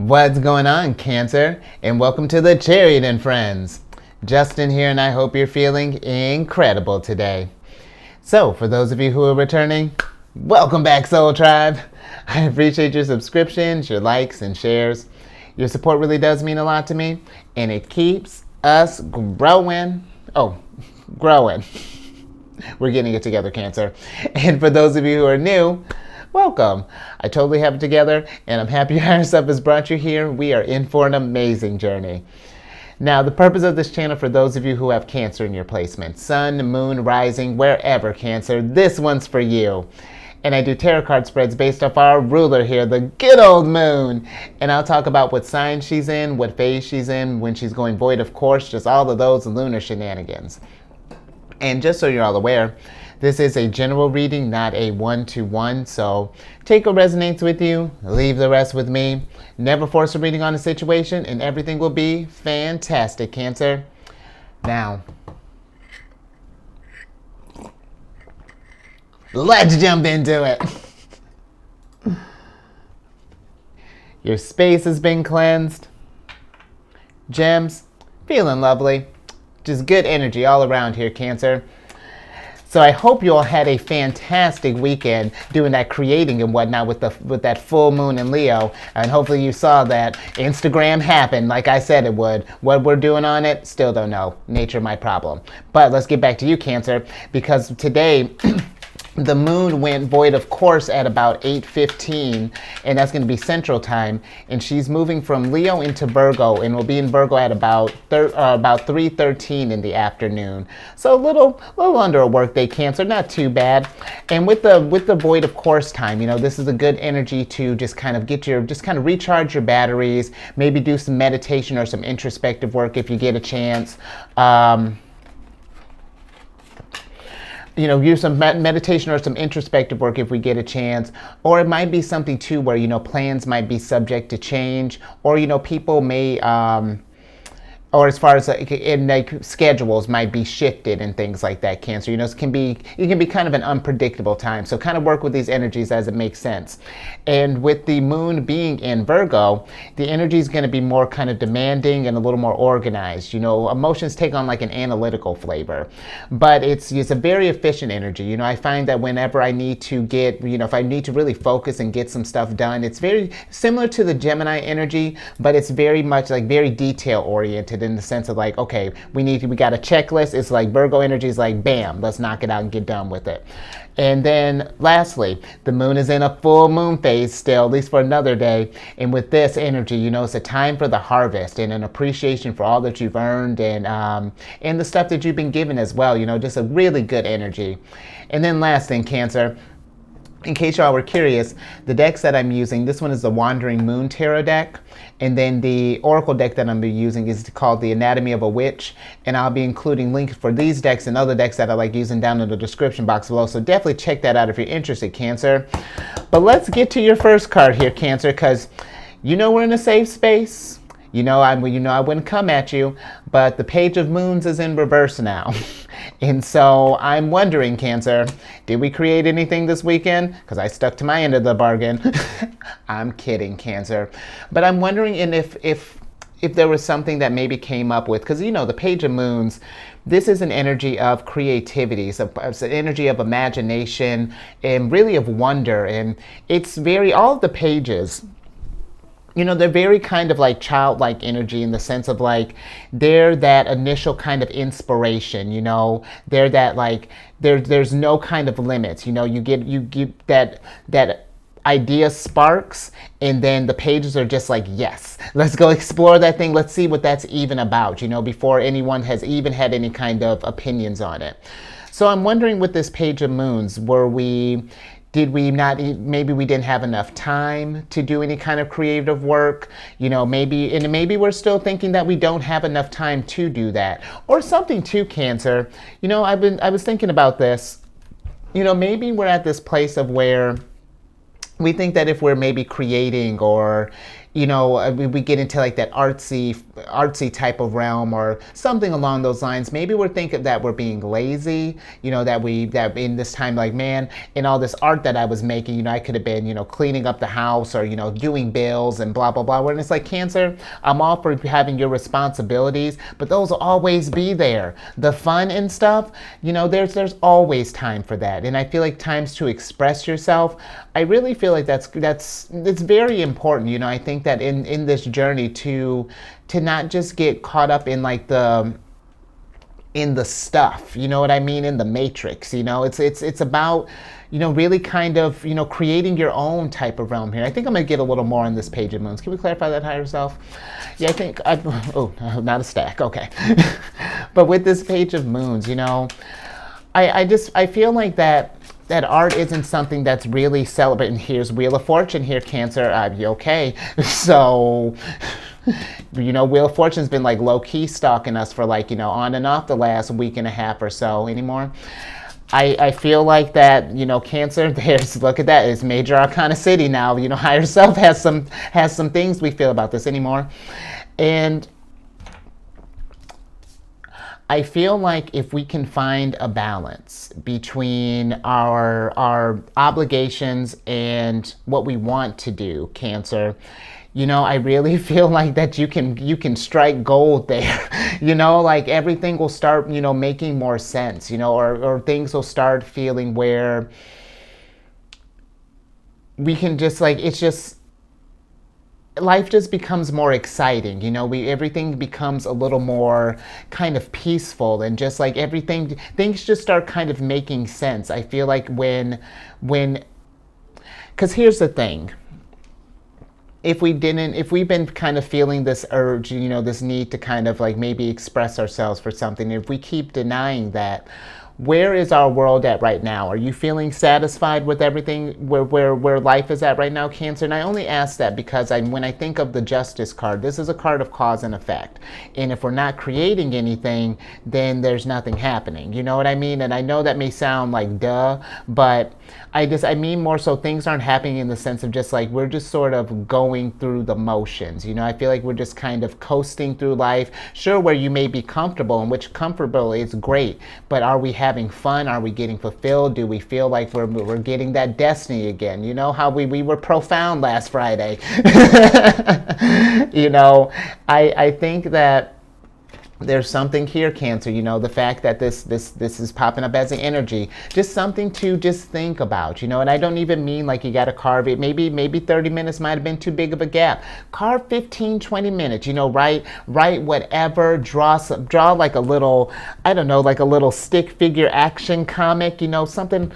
What's going on, Cancer? And welcome to the Chariot Friends. Justin here, and I hope you're feeling incredible today. So, for those of you who are returning, welcome back, Soul Tribe. I appreciate your subscriptions, your likes, and shares. Your support really does mean a lot to me, and it keeps us growing. Growing. We're getting it together, Cancer. And for those of you who are new, welcome. I totally have it together, and I'm happy your higher self has brought you here. We are in for an amazing journey. Now, the purpose of this channel, for those of you who have Cancer in your placement, Sun, Moon, Rising, wherever, Cancer, this one's for you. And I do tarot card spreads based off our ruler here, the good old Moon. And I'll talk about what sign she's in, what phase she's in, when she's going void, of course, just all of those lunar shenanigans. And just so you're all aware, this is a general reading, not a one-to-one, so take what resonates with you, leave the rest with me. Never force a reading on a situation, and everything will be fantastic, Cancer. Now, let's jump into it. Your space has been cleansed. Gems, feeling lovely. Just good energy all around here, Cancer. So I hope you all had a fantastic weekend doing that creating and whatnot with that full moon in Leo. And hopefully you saw that Instagram happened like I said it would. What we're doing on it, still don't know. Nature my problem. But let's get back to you, Cancer, because today the moon went void, of course, at about 8:15, and that's going to be Central Time. And she's moving from Leo into Virgo, and will be in Virgo at about 3:13 in the afternoon. So a little under a workday, Cancer, not too bad. And with the void, of course, time, this is a good energy to just kind of recharge your batteries. Maybe do some meditation or some introspective work if you get a chance. Use some meditation or some introspective work if we get a chance. Or it might be something too where, plans might be subject to change, or, people may, or as far as schedules might be shifted and things like that, Cancer. It can be kind of an unpredictable time. So kind of work with these energies as it makes sense. And with the moon being in Virgo, the energy is going to be more kind of demanding and a little more organized. Emotions take on like an analytical flavor, but it's a very efficient energy. I find that whenever I need to get, if I need to really focus and get some stuff done, it's very similar to the Gemini energy, but it's very much like very detail oriented, in the sense of like, okay, we got a checklist. It's like Virgo energy is like, bam, let's knock it out and get done with it. And then lastly, the moon is in a full moon phase still, at least for another day. And with this energy, it's a time for the harvest and an appreciation for all that you've earned and the stuff that you've been given as well. Just a really good energy. And then last thing, Cancer, in case y'all were curious, the decks that I'm using, this one is the Wandering Moon Tarot deck. And then the Oracle deck that I'm using is called the Anatomy of a Witch. And I'll be including links for these decks and other decks that I like using down in the description box below. So definitely check that out if you're interested, Cancer. But let's get to your first card here, Cancer, because we're in a safe space. I wouldn't come at you, but the Page of Moons is in reverse now. And so I'm wondering, Cancer, did we create anything this weekend? Because I stuck to my end of the bargain. I'm kidding, Cancer. But I'm wondering if there was something that maybe came up with, because the Page of Moons, this is an energy of creativity. It's an energy of imagination and really of wonder. And it's all of the pages, they're very kind of like childlike energy, in the sense of like they're that initial kind of inspiration. They're that like there's no kind of limits. You get that idea sparks, and then the pages are just like, yes, let's go explore that thing. Let's see what that's even about. Before anyone has even had any kind of opinions on it. So I'm wondering, with this Page of Moons, did we not, maybe we didn't have enough time to do any kind of creative work, maybe we're still thinking that we don't have enough time to do that, or something too, Cancer. I was thinking about this, maybe we're at this place of where we think that if we're maybe creating, or we get into like that artsy type of realm or something along those lines, maybe we're thinking that we're being lazy, that in this time, like, man, in all this art that I was making, I could have been cleaning up the house, or doing bills and blah blah blah. When it's like, Cancer, I'm all for having your responsibilities, but those will always be there. The fun and stuff, there's always time for that. And I feel like times to express yourself, I really feel like it's very important. I think that in this journey to not just get caught up in like in the stuff, you know what I mean, in the matrix. It's about really kind of creating your own type of realm here. I think I'm gonna get a little more on this page of moons. Can we clarify that higher self? Yeah, I think oh, not a stack, okay. But with this page of moons, I feel like that art isn't something that's really celebrating. Here's Wheel of Fortune here, Cancer. Okay. So, Wheel of Fortune's been like low-key stalking us for like, on and off the last week and a half or so anymore. I feel like that, Cancer, look at that, it's Major Arcana City now. Higher self has some things we feel about this anymore. And I feel like if we can find a balance between our obligations and what we want to do, Cancer, I really feel like that you can strike gold there. Like everything will start, making more sense, or things will start feeling where we can just like, it's just, life just becomes more exciting. Everything becomes a little more kind of peaceful, and just like things just start kind of making sense. I feel like when because here's the thing. If we've been kind of feeling this urge, this need to kind of like maybe express ourselves for something, if we keep denying that, where is our world at right now? Are you feeling satisfied with everything where life is at right now, Cancer? And I only ask that because when I think of the Justice card, this is a card of cause and effect. And if we're not creating anything, then there's nothing happening. You know what I mean? And I know that may sound like duh, but I mean more so things aren't happening in the sense of just like we're just sort of going through the motions. I feel like we're just kind of coasting through life. Sure, where you may be comfortable, and which comfortable is great, but are we having fun? Are we getting fulfilled? Do we feel like we're getting that destiny again? How we were profound last Friday. I think that there's something here, Cancer, the fact that this is popping up as an energy, just something to just think about, and I don't even mean like you got to carve it. Maybe 30 minutes might have been too big of a gap. Carve 15, 20 minutes, write whatever, draw like a little, I don't know, like a little stick figure action comic, something,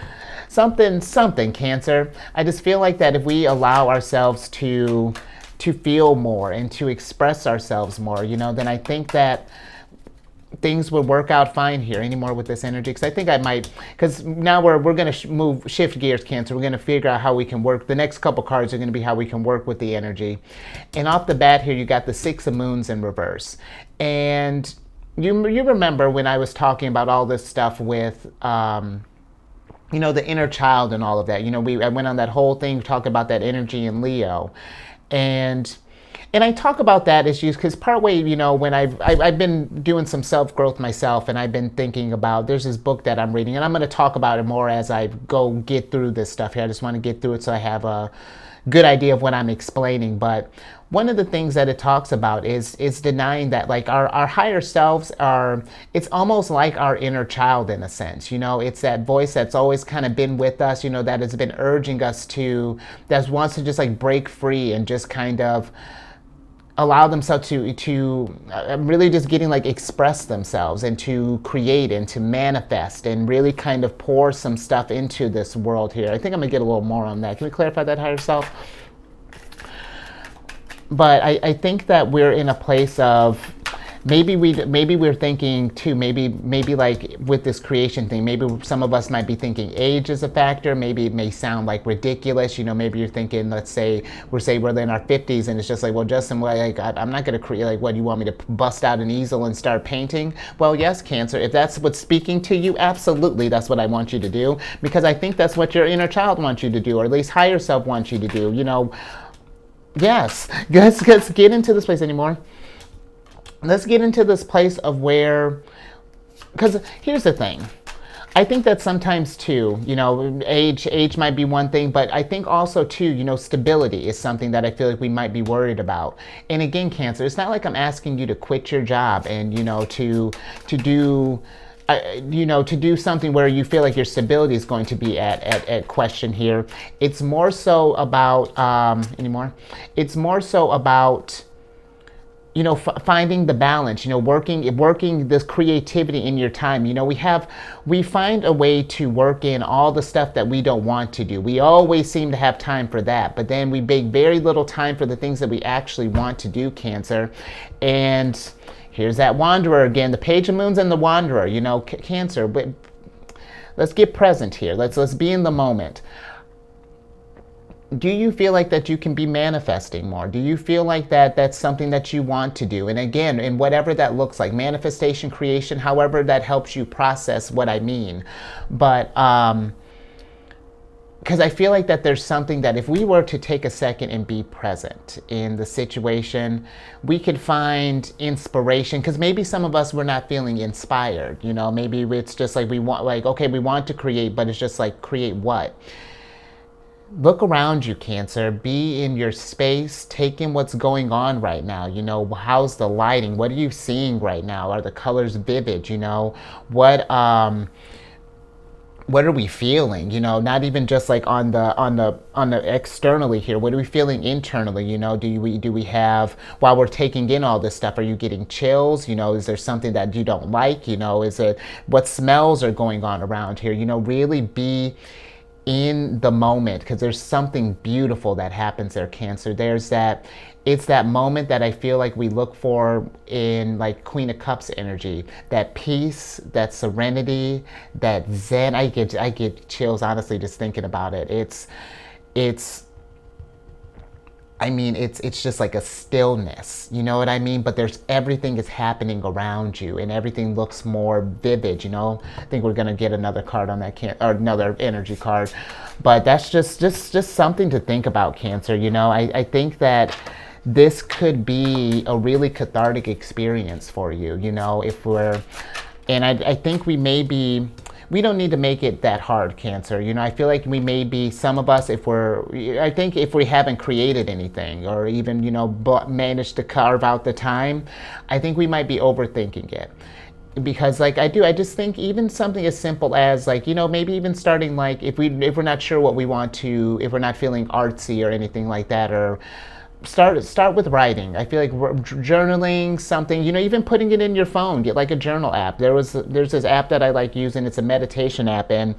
Cancer. I just feel like that if we allow ourselves to feel more and to express ourselves more, then I think that things would work out fine here anymore with this energy. Because I think I might, because now we're going to shift gears, Cancer. We're going to figure out how we can work. The next couple cards are going to be how we can work with the energy. And off the bat here, you got the Six of Moons in reverse. And you remember when I was talking about all this stuff with the inner child and all of that. I went on that whole thing talking about that energy in Leo. And I talk about that issues because partway, when I've been doing some self-growth myself, and I've been thinking about, there's this book that I'm reading, and I'm going to talk about it more as I go get through this stuff here. I just want to get through it so I have a good idea of what I'm explaining. But one of the things that it talks about is denying that, like, our higher selves it's almost like our inner child in a sense. It's that voice that's always kind of been with us, that has been urging us that wants to just like break free and just kind of allow themselves to really just getting like express themselves and to create and to manifest and really kind of pour some stuff into this world here. I think I'm gonna get a little more on that. Can we clarify that, higher self? But I think that we're in a place of maybe we're thinking too, maybe like with this creation thing, maybe some of us might be thinking age is a factor. Maybe it may sound like ridiculous, maybe you're thinking, let's say we're in our 50s and it's just like, well, Justin, like I'm not going to create, like, what, you want me to bust out an easel and start painting? Well, yes, Cancer, if that's what's speaking to you, absolutely, that's what I want you to do, because I think that's what your inner child wants you to do, or at least higher self wants you to do. Yes, let's get into this place anymore. Let's get into this place of where, because here's the thing. I think that sometimes too, age might be one thing, but I think also too, stability is something that I feel like we might be worried about. And again, Cancer, it's not like I'm asking you to quit your job and, to do, to do something where you feel like your stability is going to be at question here. It's more so about, It's more so about, finding the balance, working this creativity in your time. We find a way to work in all the stuff that we don't want to do. We always seem to have time for that, but then we make very little time for the things that we actually want to do, Cancer. And here's that Wanderer again, the Page of Moons and the Wanderer, Cancer. But let's get present here. Let's be in the moment. Do you feel like that you can be manifesting more? Do you feel like that's something that you want to do? And again, in whatever that looks like, manifestation, creation, however that helps you process what I mean. But because I feel like that there's something that if we were to take a second and be present in the situation, we could find inspiration. Because maybe some of us were not feeling inspired. Maybe it's just like we want to create, but it's just like, create what? Look around you, Cancer. Be in your space. Take in what's going on right now. How's the lighting? What are you seeing right now? Are the colors vivid? What are we feeling? Not even just like on the externally here. What are we feeling internally? Do we have, while we're taking in all this stuff, are you getting chills? Is there something that you don't like? Is it, what smells are going on around here? Really be in the moment, because there's something beautiful that happens there, Cancer. It's that moment that I feel like we look for in like Queen of Cups energy, that peace, that serenity, that zen. I get chills, honestly, just thinking about it. It's just like a stillness, you know what I mean? But everything is happening around you and everything looks more vivid, I think we're gonna get another card on that, or another energy card. But that's just something to think about, Cancer. I think that this could be a really cathartic experience for you, I think we don't need to make it that hard, Cancer. I feel like we may be, some of us, if we haven't created anything or even, managed to carve out the time, I think we might be overthinking it. Because I just think even something as simple as maybe even starting if we're not sure what we want to, if we're not feeling artsy or anything like that, or start with writing. I feel like journaling, something, even putting it in your phone. Get like a journal app. There's this app that I like using. It's a meditation app, and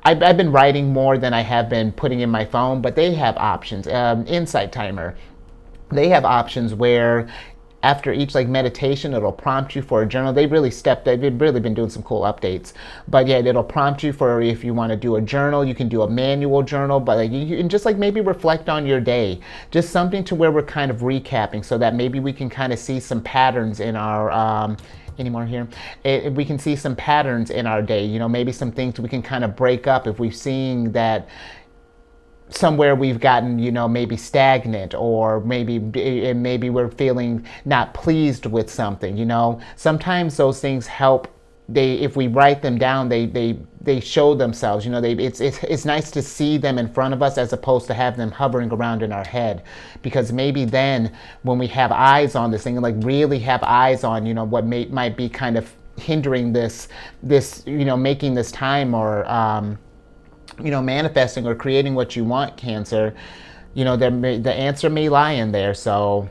I've been writing more than I have been putting in my phone, but they have options. Insight Timer. They have options where after each meditation, it'll prompt you for a journal. They've really been doing some cool updates. But yeah, it'll prompt you for if you want to do a journal. You can do a manual journal, but you can just maybe reflect on your day. Just something to where we're kind of recapping, so that maybe we can kind of see some patterns in our anymore here. We can see some patterns in our day. Maybe some things we can kind of break up if we're seeing that somewhere we've gotten, maybe stagnant, or maybe we're feeling not pleased with something. Sometimes those things help. If we write them down, they show themselves. It's nice to see them in front of us as opposed to have them hovering around in our head, because maybe then when we have eyes on this thing, really have eyes on what might be kind of hindering this making this time, or manifesting or creating what you want, Cancer, the answer may lie in there. So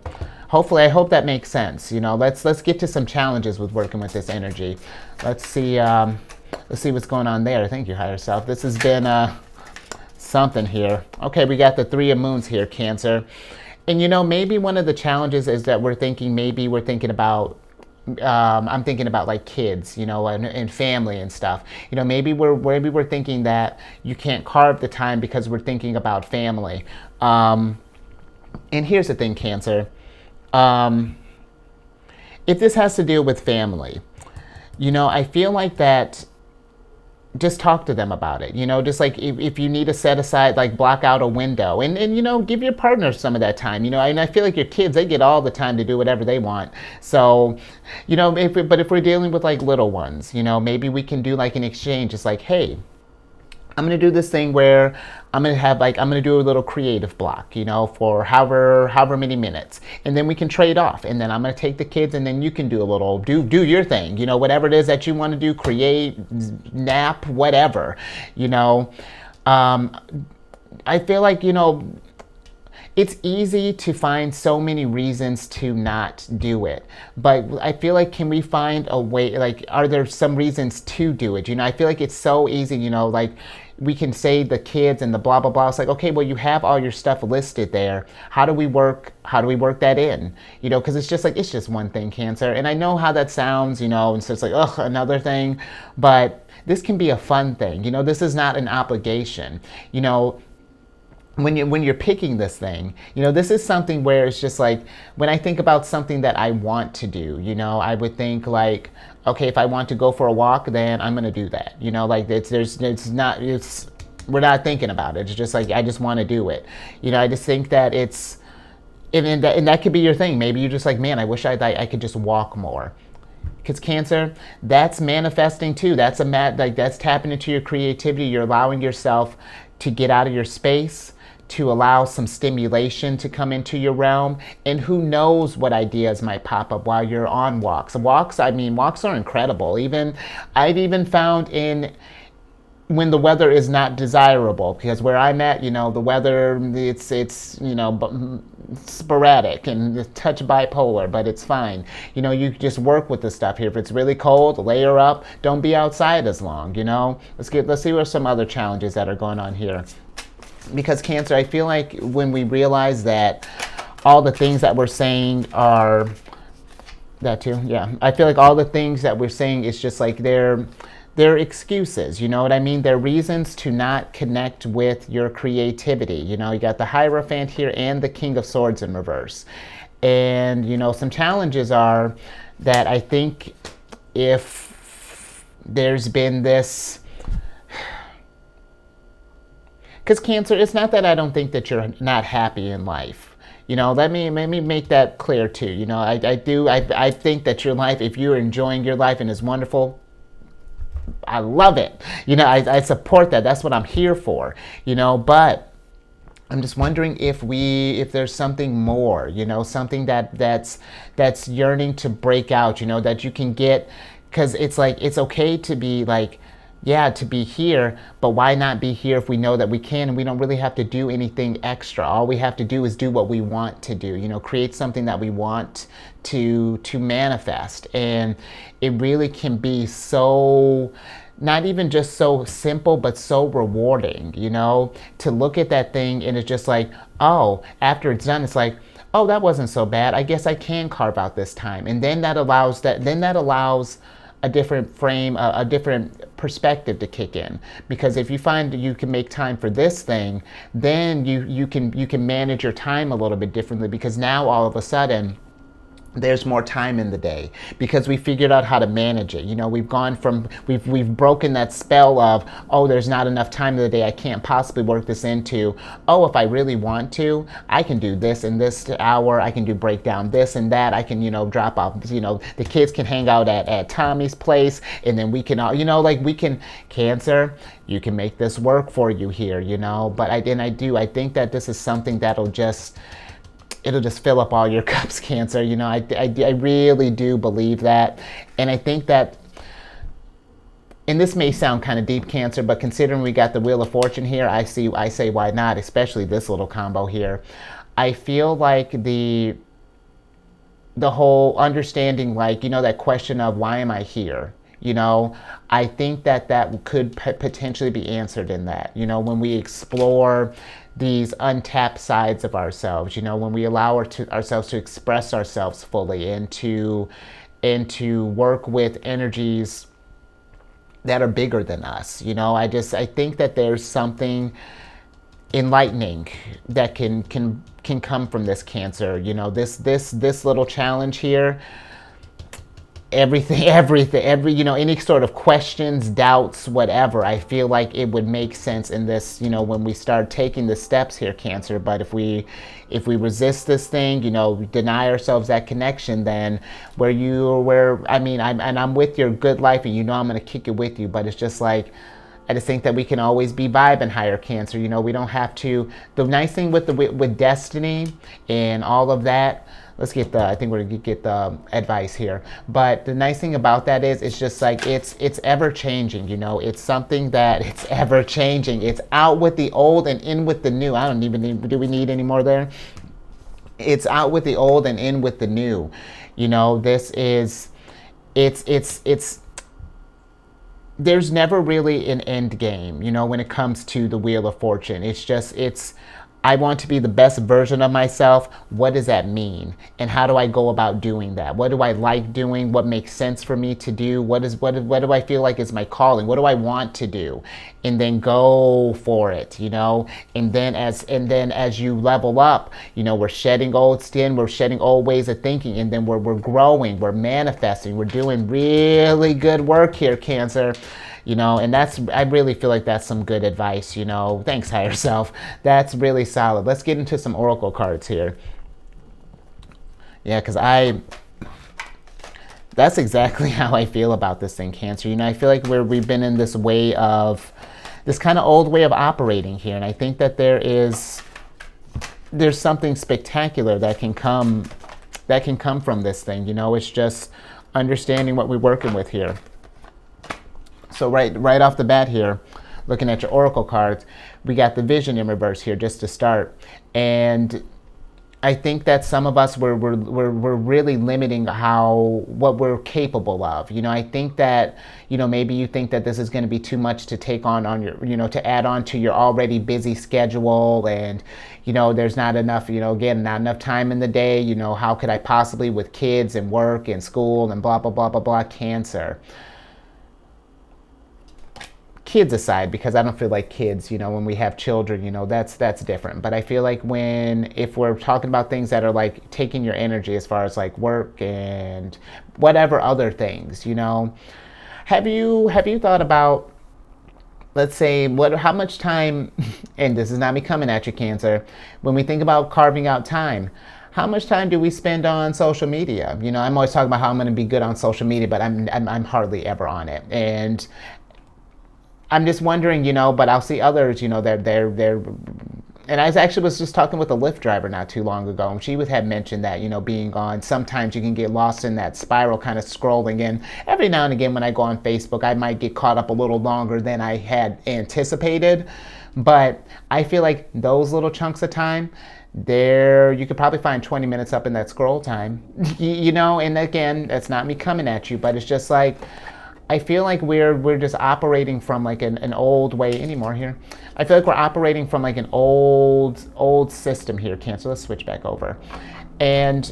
hopefully, I hope that makes sense. Let's get to some challenges with working with this energy. Let's see what's going on there. Thank you, higher self. This has been something here. Okay, we got the Three of Moons here, Cancer. And maybe one of the challenges is that we're thinking about I'm thinking about like kids, and family and stuff. Maybe we're thinking that you can't carve the time because we're thinking about family. And here's the thing, Cancer. Um, if this has to deal with family, I feel like that just talk to them about it. Just like if you need to set aside, like block out a window and give your partner some of that time. And I feel like your kids, they get all the time to do whatever they want. So, if we're dealing with like little ones, maybe we can do like an exchange. It's like, hey, I'm gonna do this thing where I'm gonna do a little creative block, for however many minutes, and then we can trade off. And then I'm gonna take the kids, and then you can do a little do your thing, whatever it is that you want to do, create, nap, whatever, you know. Um, I feel like it's easy to find so many reasons to not do it, but I feel like, can we find a way, like, are there some reasons to do it? I feel like it's so easy, like we can say the kids and the blah blah blah. It's like, okay, well, you have all your stuff listed there. How do we work that in? Because it's just one thing, Cancer. And I know how that sounds, and so it's like, ugh, another thing. But this can be a fun thing. This is not an obligation. When you're picking this thing, this is something where it's just like, when I think about something that I want to do, I would think like, okay, if I want to go for a walk, then I'm gonna do that. Like we're not thinking about it. It's just like, I just want to do it. I just think that it's, and that could be your thing. Maybe you're just like, man, I wish I could just walk more. Because Cancer, that's manifesting too. That's that's tapping into your creativity. You're allowing yourself to get out of your space, to allow some stimulation to come into your realm. And who knows what ideas might pop up while you're on walks. Walks are incredible. I've even found when the weather is not desirable, because where I'm at, the weather, it's sporadic and a touch bipolar, but it's fine. You just work with the stuff here. If it's really cold, layer up. Don't be outside as long. Let's see what some other challenges that are going on here. Because Cancer, I feel like when we realize that all the things that we're saying are that too, yeah. I feel like all the things that we're saying is just like they're excuses. You know what I mean? They're reasons to not connect with your creativity. You got the Hierophant here and the King of Swords in reverse. And some challenges are that I think if there's been this. Because Cancer, it's not that I don't think that you're not happy in life. Let me make that clear too. I think that your life, if you're enjoying your life and it's wonderful, I love it. I support that. That's what I'm here for. But I'm just wondering if there's something more. Something that's yearning to break out. That you can get, because it's like, it's okay to be like, yeah, to be here, but why not be here if we know that we can, and we don't really have to do anything extra. All we have to do is do what we want to do, create something that we want to manifest. And it really can be so, not even just so simple, but so rewarding, to look at that thing and it's just like, oh, after it's done, it's like, oh, that wasn't so bad. I guess I can carve out this time. And then that allows a different frame, a different perspective to kick in. Because if you find you can make time for this thing, then you can manage your time a little bit differently, because now all of a sudden there's more time in the day, because we figured out how to manage it. We've broken that spell of, oh, there's not enough time in the day, I can't possibly work this into, oh, if I really want to, I can do this in this hour, I can do breakdown this and that, I can, drop off, the kids can hang out at Tommy's place, and then we can all, we can, Cancer, you can make this work for you here, but I think that this is something it'll just fill up all your cups, Cancer. I really do believe that. And I think that, and this may sound kind of deep, Cancer, but considering we got the Wheel of Fortune here, I say why not, especially this little combo here. I feel like the whole understanding, like, that question of why am I here? I think that could potentially be answered in that, when we explore these untapped sides of ourselves, when we allow ourselves to express ourselves fully and to and to work with energies that are bigger than us. I think that there's something enlightening that can come from this Cancer. This little challenge here, any sort of questions, doubts, whatever, I feel like it would make sense in this, when we start taking the steps here, Cancer. But if we resist this thing, deny ourselves that connection, then I'm with your good life, and I'm going to kick it with you. But it's just like, I just think that we can always be vibing higher, Cancer. We don't have to. The nice thing with destiny and all of that, I think we're gonna get the advice here. But the nice thing about that is, it's just like, it's ever changing. It's something that it's ever changing. It's out with the old and in with the new. I don't even need. Do we need any more there? It's out with the old and in with the new. This is. It's. There's never really an end game, when it comes to the Wheel of Fortune. I want to be the best version of myself. What does that mean? And how do I go about doing that? What do I like doing? What makes sense for me to do? What do I feel like is my calling? What do I want to do? And then go for it, And then as you level up, we're shedding old skin, we're shedding old ways of thinking, and then we're growing, we're manifesting, we're doing really good work here, Cancer. And I really feel like that's some good advice, Thanks, higher self. That's really solid. Let's get into some oracle cards here. Yeah, because that's exactly how I feel about this thing, Cancer. I feel like we've been in this kind of old way of operating here. And I think that there's something spectacular that can come from this thing. It's just understanding what we're working with here. So right off the bat here, looking at your oracle cards, we got the Vision in reverse here just to start. And I think that some of us we're really limiting what we're capable of. I think that maybe you think that this is going to be too much to take on your to add on to your already busy schedule, and there's not enough again, not enough time in the day. How could I possibly, with kids and work and school and blah blah blah blah blah. Cancer. Kids aside, because I don't feel like kids, when we have children, that's different. But I feel like if we're talking about things that are like taking your energy, as far as like work and whatever other things, have you thought about, let's say, how much time, and this is not me coming at you, Cancer, when we think about carving out time, how much time do we spend on social media? I'm always talking about how I'm going to be good on social media, but I'm hardly ever on it. And I'm just wondering, but I'll see others, they're, and I actually was just talking with a Lyft driver not too long ago, and she had mentioned that, being on, sometimes you can get lost in that spiral kind of scrolling, and every now and again when I go on Facebook, I might get caught up a little longer than I had anticipated. But I feel like those little chunks of time, you could probably find 20 minutes up in that scroll time, and again, that's not me coming at you, but it's just like, I feel like we're just operating from like an old way anymore here. I feel like we're operating from like an old system here, Cancer. Let's switch back over. And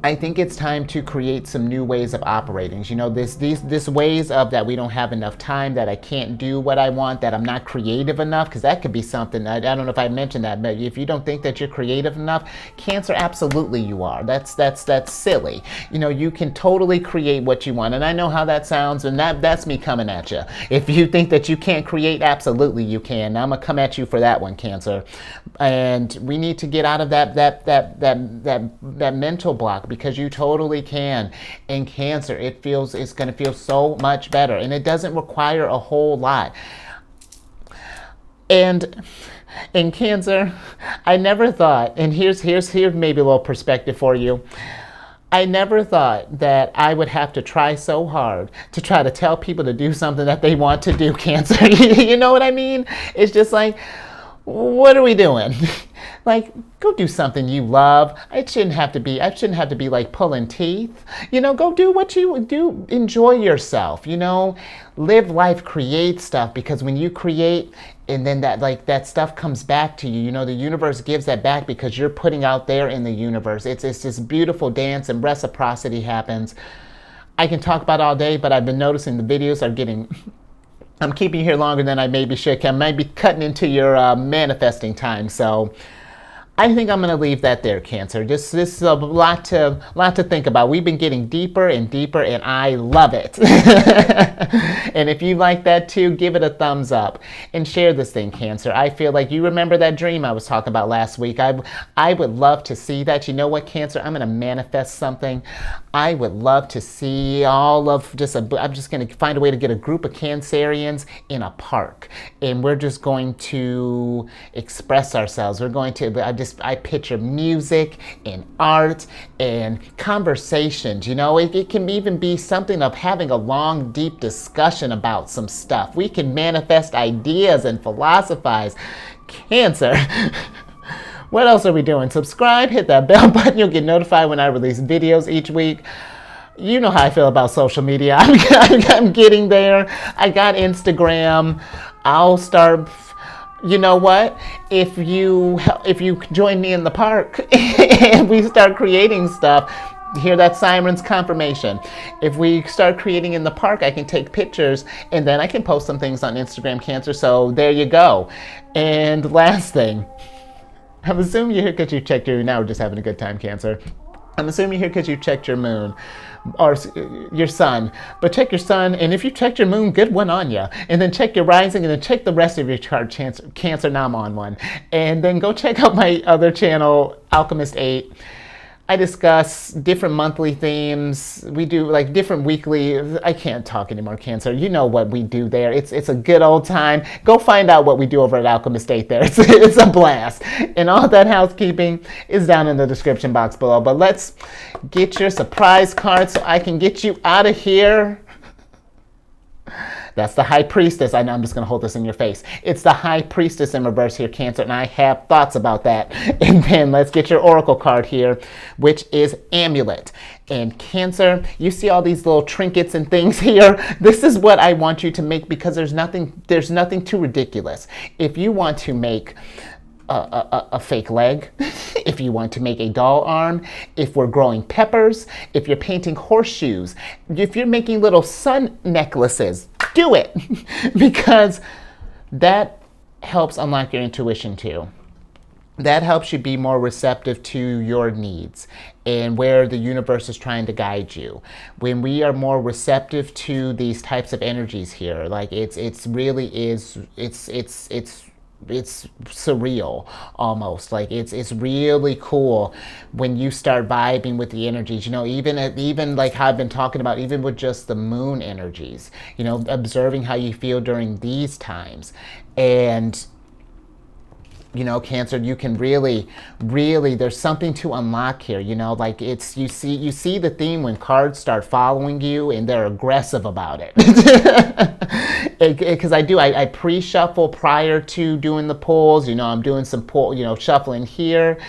I think it's time to create some new ways of operating. This ways of that we don't have enough time, that I can't do what I want, that I'm not creative enough, because that could be something. I don't know if I mentioned that, but if you don't think that you're creative enough, Cancer, absolutely you are. That's silly. You can totally create what you want, and I know how that sounds, and that's me coming at you. If you think that you can't create, absolutely you can. I'm gonna come at you for that one, Cancer. And we need to get out of that mental block, because you totally can. And Cancer, it's going to feel so much better, and it doesn't require a whole lot. And in Cancer, I never thought, and here's maybe a little perspective for you. I never thought that I would have to try so hard to try to tell people to do something that they want to do, Cancer. You know what I mean? It's just like, what are we doing? Like, go do something you love. I shouldn't have to be like pulling teeth. Go do what you do. Enjoy yourself, live life, create stuff, because when you create and then that stuff comes back to you, the universe gives that back because you're putting out there in the universe. It's this beautiful dance and reciprocity happens. I can talk about it all day, but I've been noticing the videos are getting I'm keeping you here longer than I maybe should. I might be cutting into your manifesting time. So I think I'm going to leave that there, Cancer. This is a lot to think about. We've been getting deeper and deeper, and I love it. And if you like that too, give it a thumbs up and share this thing, Cancer. I feel like you remember that dream I was talking about last week. I would love to see that. You know what, Cancer? I'm going to manifest something. I would love to see I'm just going to find a way to get a group of Cancerians in a park, and we're just going to express ourselves. We're going to, I picture music and art and conversations. It can even be something of having a long, deep discussion about some stuff. We can manifest ideas and philosophize. Cancer. What else are we doing? Subscribe, hit that bell button. You'll get notified when I release videos each week. You know how I feel about social media. I'm getting there. I got Instagram. I'll start. You know what? If you join me in the park and we start creating stuff, hear that siren's confirmation. If we start creating in the park, I can take pictures and then I can post some things on Instagram, Cancer. So there you go. And last thing, I'm assuming you're here because you checked now we're just having a good time, Cancer. I'm assuming you're here because you checked your moon or your sun, but check your sun, and if you checked your moon, good one on you. And then check your rising, and then check the rest of your chart, Cancer. Now I'm on one. And then go check out my other channel, Alchemist 8. I discuss different monthly themes. We do like different weekly. I can't talk anymore, Cancer. You know what we do there. It's a good old time. Go find out what we do over at Alchemist 8 there. It's a blast. And all that housekeeping is down in the description box below. But let's get your surprise card so I can get you out of here. That's the High Priestess. I know I'm just going to hold this in your face. It's the High Priestess in reverse here, Cancer, and I have thoughts about that. And then let's get your Oracle card here, which is Amulet. And Cancer, you see all these little trinkets and things here? This is what I want you to make because there's nothing too ridiculous. If you want to make a fake leg, if you want to make a doll arm, if we're growing peppers, if you're painting horseshoes, if you're making little sun necklaces, do it. Because that helps unlock your intuition too. That helps you be more receptive to your needs and where the universe is trying to guide you. When we are more receptive to these types of energies here, like it's surreal almost. Like it's really cool when you start vibing with the energies, even like how I've been talking about, even with just the moon energies, observing how you feel during these times. And Cancer, you can really, there's something to unlock here, like you see the theme when cards start following you and they're aggressive about it. Because I pre-shuffle prior to doing the pulls, I'm doing some shuffling here.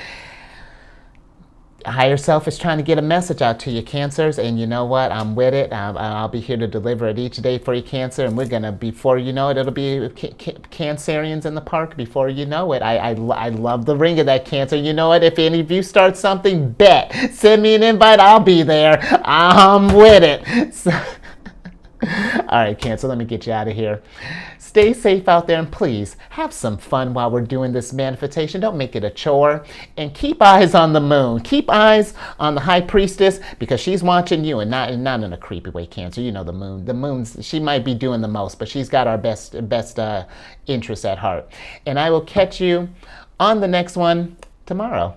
Higher self is trying to get a message out to you, Cancers, and you know what? I'm with it. I'll be here to deliver it each day for you, Cancer, and we're gonna, before you know it, it'll be Cancerians in the park before you know it. I love the ring of that, Cancer. You know what? If any of you start something, bet. Send me an invite. I'll be there. I'm with it. So, all right, Cancer, let me get you out of here. Stay safe out there, and please have some fun while we're doing this manifestation. Don't make it a chore. And keep eyes on the moon. Keep eyes on the High Priestess because she's watching you, and not in a creepy way, Cancer. You know the moon. The moon's, she might be doing the most, but she's got our best interests at heart. And I will catch you on the next one tomorrow.